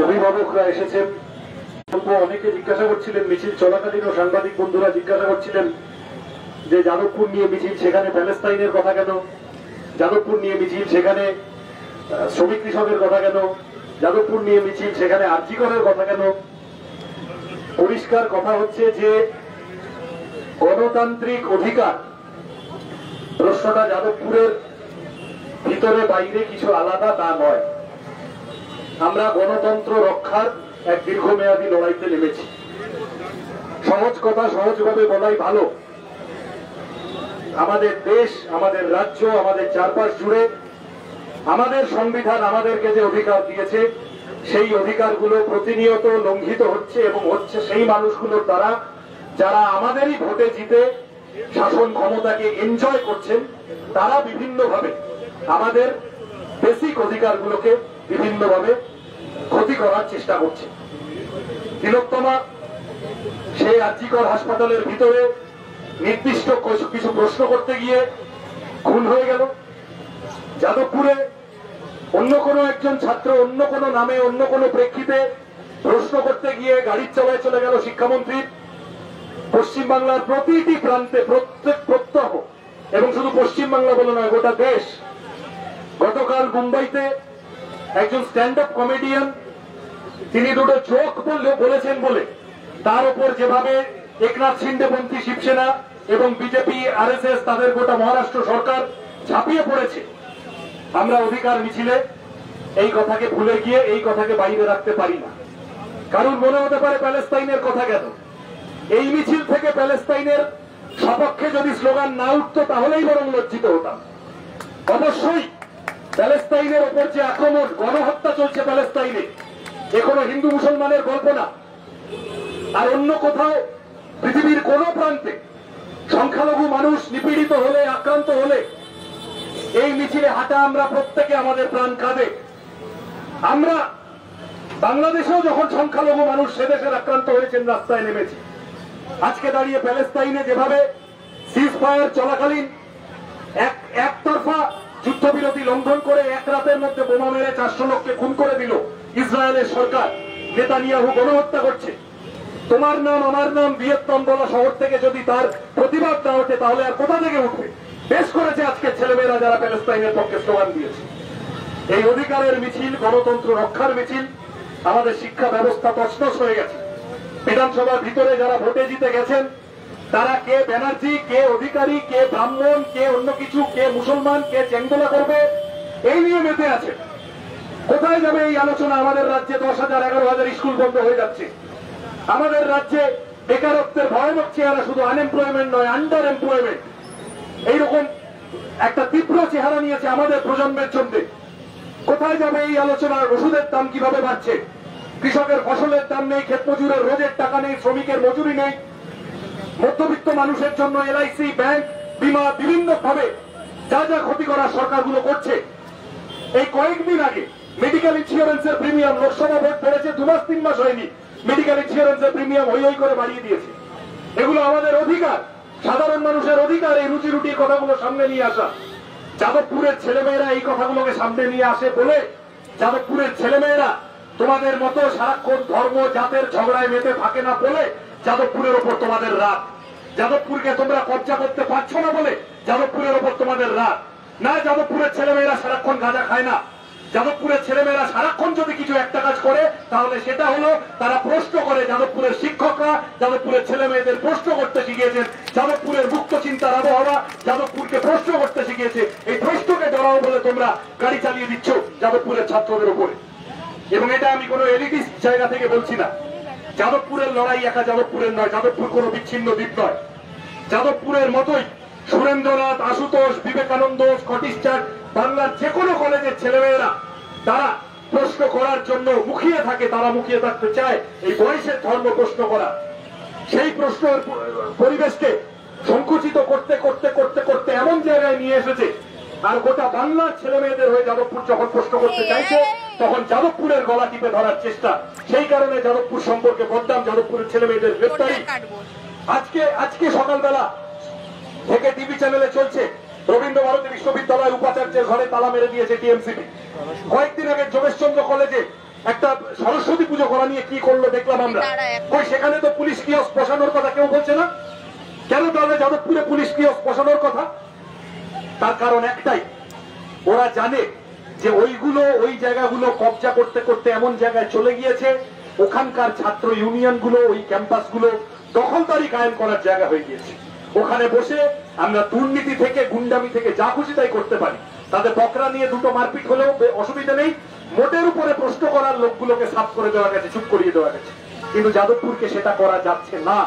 অভিভাবকরা এসেছেন। অনেকে জিজ্ঞাসা করছিলেন, মিছিল চলাকালীন সাংবাদিক বন্ধুরা জিজ্ঞাসা করছিলেন যে যাদবপুর নিয়ে মিছিল, সেখানে প্যালেস্তাইনের কথা কেন? যাদবপুর নিয়ে মিছিল, সেখানে শ্রমিক কৃষকের কথা কেন? যাদবপুর নিয়ে মিছিল, সেখানে আরজিকরের কথা কেন? পরিষ্কার কথা হচ্ছে যে গণতান্ত্রিক অধিকার প্রশ্নটা যাদবপুরের ভিতরে বাইরে কিছু আলাদা তা নয়। আমরা গণতন্ত্র রক্ষার এক দীর্ঘমেয়াদী লড়াইতে নেমেছি। সহজ কথা সহজভাবে বলাই ভালো। আমাদের দেশ, আমাদের রাজ্য, আমাদের চারপাশ জুড়ে আমাদের সংবিধান আমাদেরকে যে অধিকার দিয়েছে, সেই অধিকারগুলো প্রতিনিয়ত লঙ্ঘিত হচ্ছে এবং হচ্ছে সেই মানুষগুলোর দ্বারা যারা আমাদেরই ভোটে জিতে শাসন ক্ষমতাকে এনজয় করছেন। তারা বিভিন্নভাবে আমাদের বেসিক অধিকারগুলোকে বিভিন্নভাবে ক্ষতি করার চেষ্টা করছে। তিলোত্তমা সেই আরজিকর হাসপাতালের ভিতরে নির্দিষ্ট কিছু প্রশ্ন করতে গিয়ে খুন হয়ে গেল। যাদবপুরে অন্য কোনো একজন ছাত্র অন্য কোনো নামে অন্য কোনো প্রেক্ষিতে প্রশ্ন করতে গিয়ে গাড়ির চালায় চলে গেল শিক্ষামন্ত্রী। পশ্চিমবাংলার প্রতিটি প্রান্তে প্রত্যেক প্রত্যহ, এবং শুধু পশ্চিমবাংলা বলে নয়, গোটা দেশ। গতকাল মুম্বাইতে একজন স্ট্যান্ড আপ কমেডিয়ান, তিনি দুটো জোক বলেছেন বলে তার উপর যেভাবে একনাথ শিন্ডেপন্থী শিবসেনা এবং বিজেপি, আরএসএস, তাদের গোটা মহারাষ্ট্র সরকার ঝাঁপিয়ে পড়েছে। আমরা অধিকার মিছিলে এই কথাকে ভুলে গিয়ে এই কথাকে বাইরে রাখতে পারি না। কারণ মনে হতে পারে প্যালেস্তাইনের কথা কেন? এই মিছিল থেকে প্যালেস্তাইনের সপক্ষে যদি স্লোগান না উঠতো তাহলেই বরং লজ্জিত হতাম। অবশ্যই প্যালেস্তাইনের ওপর যে আক্রমণ, গণহত্যা চলছে প্যালেস্তাইনে, এখনো হিন্দু মুসলমানের গল্প না। আর অন্য কোথাও পৃথিবীর কোন প্রান্তে সংখ্যালঘু মানুষ নিপীড়িত হলে, আক্রান্ত হলে এই মিছিলে হাঁটা আমরা প্রত্যেকে আমাদের প্রাণ কাঁদে। আমরা বাংলাদেশেও যখন সংখ্যালঘু মানুষ সে দেশের আক্রান্ত হয়েছেন রাস্তায় নেমেছি। আজকে দাঁড়িয়ে প্যালেস্তাইনে যেভাবে সিজ ফায়ার চলাকালীন একতরফা যুদ্ধবিরতি লঙ্ঘন করে এক রাতের মধ্যে বোমা মেরে 400 লোককে খুন করে দিল ইসরায়েলের সরকার, নেতানিয়াহু গণহত্যা করছে। তোমার নাম আমার নাম ভিয়েতনাম বলা শহর থেকে যদি তার প্রতিবাদ না ওঠে তাহলে আর কোথা থেকে উঠবে? বেশ করেছে আজকে ছেলেমেয়েরা যারা প্যালেস্তাইনের পক্ষে স্লোগান দিয়েছে। এই অধিকারের মিছিল, গণতন্ত্র রক্ষার মিছিল। আমাদের শিক্ষা ব্যবস্থা তছনছ হয়ে গেছে। বিধানসভার ভিতরে যারা ভোটে জিতে গেছেন তারা কে ব্যানার্জি, কে অধিকারী, কে ব্রাহ্মণ, কে অন্য কিছু, কে মুসলমান, কে চেঙ্গোলা করবে, এই নিয়ে মেতে আছে। কোথায় যাবে এই আলোচনা? আমাদের রাজ্যে 10,000 11,000 স্কুল বন্ধ হয়ে যাচ্ছে। আমাদের রাজ্যে বেকারত্বের ভয়ানক চেহারা, শুধু আনএমপ্লয়মেন্ট নয়, আন্ডার এমপ্লয়মেন্ট, এইরকম একটা তীব্র চেহারা নিয়েছে আমাদের প্রজন্মের জন্য। কোথায় যাবে এই আলোচনা? ওষুধের দাম কিভাবে বাড়ছে, কৃষকের ফসলের দাম নেই, ক্ষেত মজুরের রোজের টাকা নেই, শ্রমিকের মজুরি নেই, মধ্যবিত্ত মানুষের জন্য এলআইসি, ব্যাংক, বিমা, বিভিন্ন ভাবে যা যা ক্ষতি করার সরকারগুলো করছে। এই কয়েকদিন আগে মেডিকেল ইন্স্যুরেন্সের প্রিমিয়াম, লোকসভা ভোট পড়েছে 2 মাস 3 মাস হয়নি, মেডিকেল ইন্স্যুরেন্সের প্রিমিয়াম হই হই করে বাড়িয়ে দিয়েছে। এগুলো আমাদের অধিকার, সাধারণ মানুষের অধিকার। এই রুচি রুটির কথাগুলো সামনে নিয়ে আসা। যাদবপুরের ছেলেমেয়েরা এই কথাগুলোকে সামনে নিয়ে আসে বলে যাদবপুরের ছেলেমেয়েরা তোমাদের মতো সারাক্ষণ ধর্ম জাতের ঝগড়ায় মেতে থাকে না বলে যাদবপুরের ওপর তোমাদের রাগ। যাদবপুরকে তোমরা কবজা করতে পারছো না বলে যাদবপুরের ওপর তোমাদের রাগ। না, যাদবপুরের ছেলেমেয়েরা সারাক্ষণ গাঁজা খায় না। যাদবপুরের ছেলেমেয়েরা সারাক্ষণ যদি কিছু একটা কাজ করে তাহলে সেটা হলো তারা প্রশ্ন করে। যাদবপুরের শিক্ষকরা যাদবপুরের ছেলে মেয়েদের প্রশ্ন করতে শিখিয়েছেন। যাদবপুরের মুক্ত চিন্তার আবহাওয়া যাদবপুরকে প্রশ্ন করতে শিখিয়েছে। এই প্রশ্নকে ডরাও বলে তোমরা গাড়ি চালিয়ে দিচ্ছ যাদবপুরের ছাত্রদের উপরে। এবং এটা আমি কোনো এলিটিস্ট জায়গা থেকে বলছি না। যাদবপুরের লড়াই একা যাদবপুরের নয়, যাদবপুর কোনো বিচ্ছিন্ন দ্বীপ নয়। যাদবপুরের মতোই সুরেন্দ্রনাথ, আশুতোষ, বিবেকানন্দ, স্কটিশ চার্চ, বাংলার যে কোনো কলেজের ছেলেমেয়েরা তারা প্রশ্ন করার জন্য মুখিয়ে থাকে, তারা মুখিয়ে থাকতে চায় এই বয়সের ধর্ম প্রশ্ন করা। সেই প্রশ্নের পরিবেশকে সংকুচিত করতে করতে করতে করতে এমন জায়গায় নিয়ে এসেছে। আর গোটা বাংলার ছেলে মেয়েদের হয়ে যাদবপুর যখন প্রশ্ন করতে চাইছে তখন যাদবপুরের গলা টিপে ধরার চেষ্টা। সেই কারণে যাদবপুর সম্পর্কে বদনাম, যাদবপুরের ছেলে মেয়েদের গ্রেফতারি। আজকে সকালবেলা থেকে টিভি চ্যানেলে চলছে রবীন্দ্র ভারতী বিশ্ববিদ্যালয়ের উপাচার্যের ঘরে তালা মেরে দিয়েছে টিএমসিপি। কয়েকদিন আগে যোগেশচন্দ্র কলেজে একটা সরস্বতী পুজো করা নিয়ে কি করলো দেখলাম আমরা। কই সেখানে তো পুলিশ কিয়স্ক বসানোর কথা কেউ বলছে না। কেন তাহলে যাদবপুরে পুলিশ কিয়স্ক বসানোর কথা? তার কারণ একটাই, ওরা জানে যে ওই জায়গাগুলো কবজা করতে করতে এমন জায়গায় চলে গিয়েছে, ওখানকার ছাত্র ইউনিয়ন গুলো, ওই ক্যাম্পাস গুলো দখলদারি কায়েম করার জায়গা হয়ে গিয়েছে। ওখানে বসে আমরা দুর্নীতি থেকে গুন্ডামি থেকে যা খুশি তাই করতে পারি। তাদের বকরা নিয়ে দুটো মারপিট হলেও অসুবিধা নেই, মোটের উপরে প্রশ্ন করার লোকগুলোকে সাফ করে দেওয়া গেছে, চুপ করিয়ে দেওয়া গেছে। কিন্তু যাদবপুরকে সেটা করা যাচ্ছে না।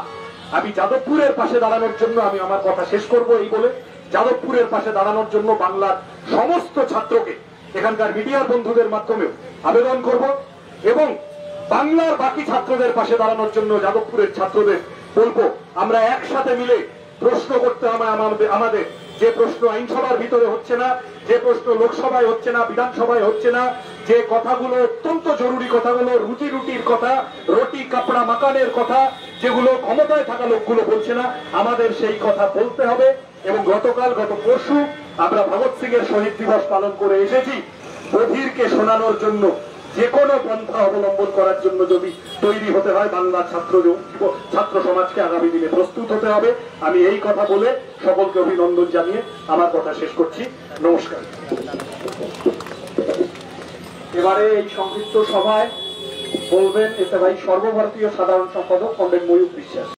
আমি যাদবপুরের পাশে দাঁড়ানোর জন্য আমি আমার কথা শেষ করব এই বলে, যাদবপুরের পাশে দাঁড়ানোর জন্য বাংলার সমস্ত ছাত্রকে এখানকার মিডিয়ার বন্ধুদের মাধ্যমেও আবেদন করব, এবং বাংলার বাকি ছাত্রদের পাশে দাঁড়ানোর জন্য যাদবপুরের ছাত্রদের বলবো, আমরা একসাথে মিলে প্রশ্ন করতে হবে আমাদের। যে প্রশ্ন আইনসভার ভিতরে হচ্ছে না, যে প্রশ্ন লোকসভায় হচ্ছে না, বিধানসভায় হচ্ছে না, যে কথাগুলো অত্যন্ত জরুরি কথাগুলো, রুজি রুটির কথা, রুটি কাপড়া মাকানের কথা, যেগুলো ক্ষমতায় থাকা লোকগুলো বলছে না, আমাদের সেই কথা বলতে হবে। এবং গত পরশু আমরা ভগৎ সিং এর শহীদ দিবস পালন করে এসেছি। বধিরকে শোনানোর জন্য যে কোনো পন্থা অবলম্বন করার জন্য যদি তৈরি হতে হয়, বাংলার ছাত্র সমাজকে আগামী দিনে প্রস্তুত হতে হবে। আমি এই কথা বলে সকলকে অভিনন্দন জানিয়ে আমার কথা শেষ করছি। নমস্কার। এবারে এই সংক্ষিপ্ত সভায় বলবেন এতে ভাই সর্বভারতীয় সাধারণ সম্পাদক কমরেড ময়ূর বিশ্বাস।